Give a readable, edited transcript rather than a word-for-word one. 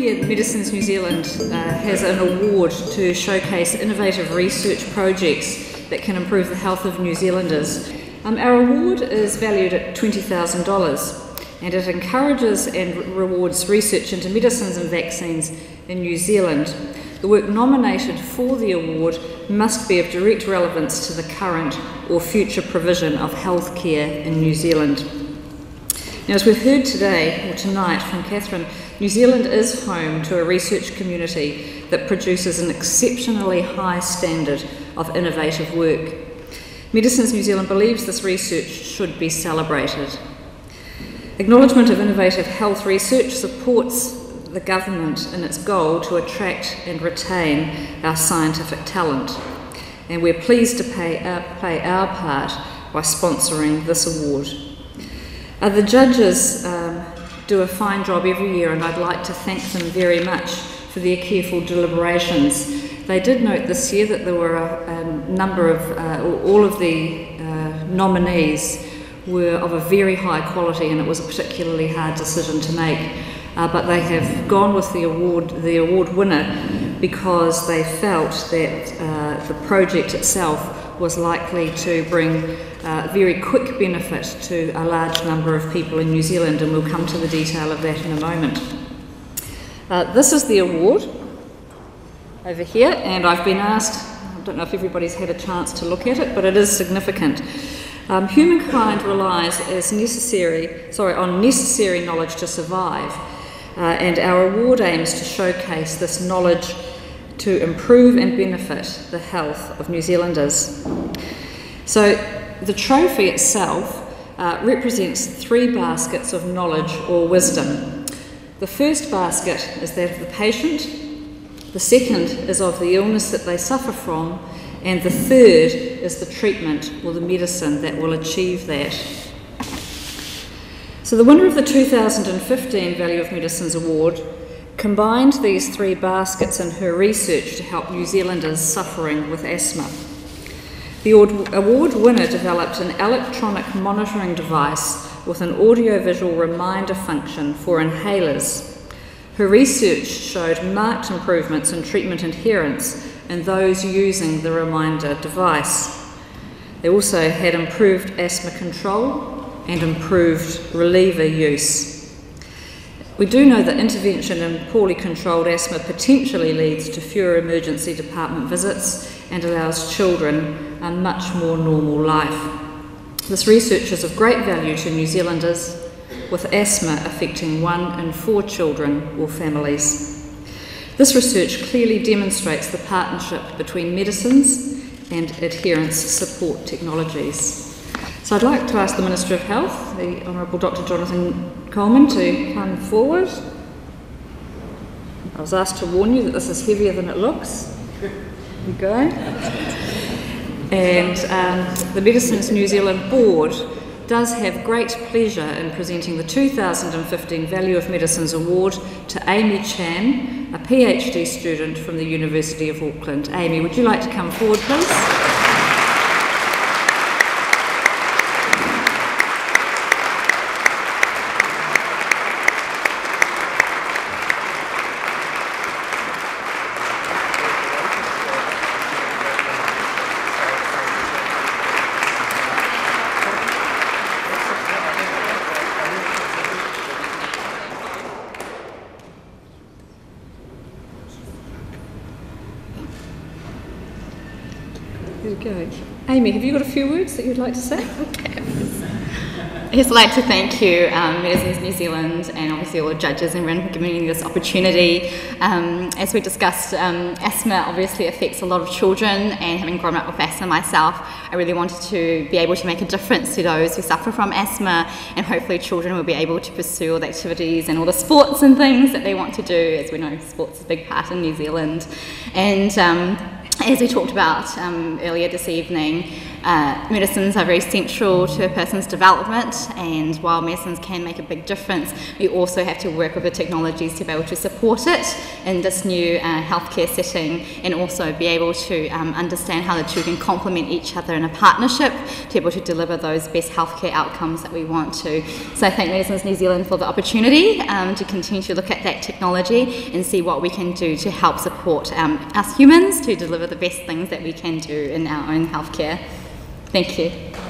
year, Medicines New Zealand has an award to showcase innovative research projects that can improve the health of New Zealanders. Our award is valued at $20,000 and it encourages and rewards research into medicines and vaccines in New Zealand. The work nominated for the award must be of direct relevance to the current or future provision of healthcare in New Zealand. Now, as we've heard today, or tonight from Catherine, New Zealand is home to a research community that produces an exceptionally high standard of innovative work. Medicines New Zealand believes this research should be celebrated. Acknowledgement of innovative health research supports the government in its goal to attract and retain our scientific talent, and we're pleased to play our part by sponsoring this award. The judges do a fine job every year, and I'd like to thank them very much for their careful deliberations. They did note this year that there were a number of, all of the nominees were of a very high quality, and it was a particularly hard decision to make. But they have gone with the award winner because they felt that the project itself was likely to bring very quick benefit to a large number of people in New Zealand, and we'll come to the detail of that in a moment. This is the award over here, and I've been asked, I don't know if everybody's had a chance to look at it, but it is significant. Humankind relies on necessary knowledge to survive, and our award aims to showcase this knowledge to improve and benefit the health of New Zealanders. So the trophy itself represents 3 baskets of knowledge or wisdom. The first basket is that of the patient, the second is of the illness that they suffer from, and the third is the treatment or the medicine that will achieve that. So the winner of the 2015 Value of Medicines Award combined these 3 baskets in her research to help New Zealanders suffering with asthma. The award winner developed an electronic monitoring device with an audiovisual reminder function for inhalers. Her research showed marked improvements in treatment adherence in those using the reminder device. They also had improved asthma control and improved reliever use. We do know that intervention in poorly controlled asthma potentially leads to fewer emergency department visits and allows children a much more normal life. This research is of great value to New Zealanders, with asthma affecting 1 in 4 children or families. This research clearly demonstrates the partnership between medicines and adherence support technologies. So I'd like to ask the Minister of Health, the Honourable Dr. Jonathan Coleman, to come forward. I was asked to warn you that this is heavier than it looks. Here we go. And the Medicines New Zealand Board does have great pleasure in presenting the 2015 Value of Medicines Award to Amy Chan, a PhD student from the University of Auckland. Amy, would you like to come forward, please? There we go. Amy, have you got a few words that you'd like to say? I'd just like to thank you, Medicines New Zealand, and obviously all the judges and everyone for giving me this opportunity. As we discussed, asthma obviously affects a lot of children, and having grown up with asthma myself, I really wanted to be able to make a difference to those who suffer from asthma, and hopefully children will be able to pursue all the activities and all the sports and things that they want to do. As we know, sports is a big part in New Zealand. And as we talked about earlier this evening, medicines are very central to a person's development, and while medicines can make a big difference, we also have to work with the technologies to be able to support it in this new healthcare setting, and also be able to understand how the two can complement each other in a partnership to be able to deliver those best healthcare outcomes that we want to. So I thank Medicines New Zealand for the opportunity to continue to look at that technology and see what we can do to help support us humans to deliver the best things that we can do in our own healthcare. Thank you.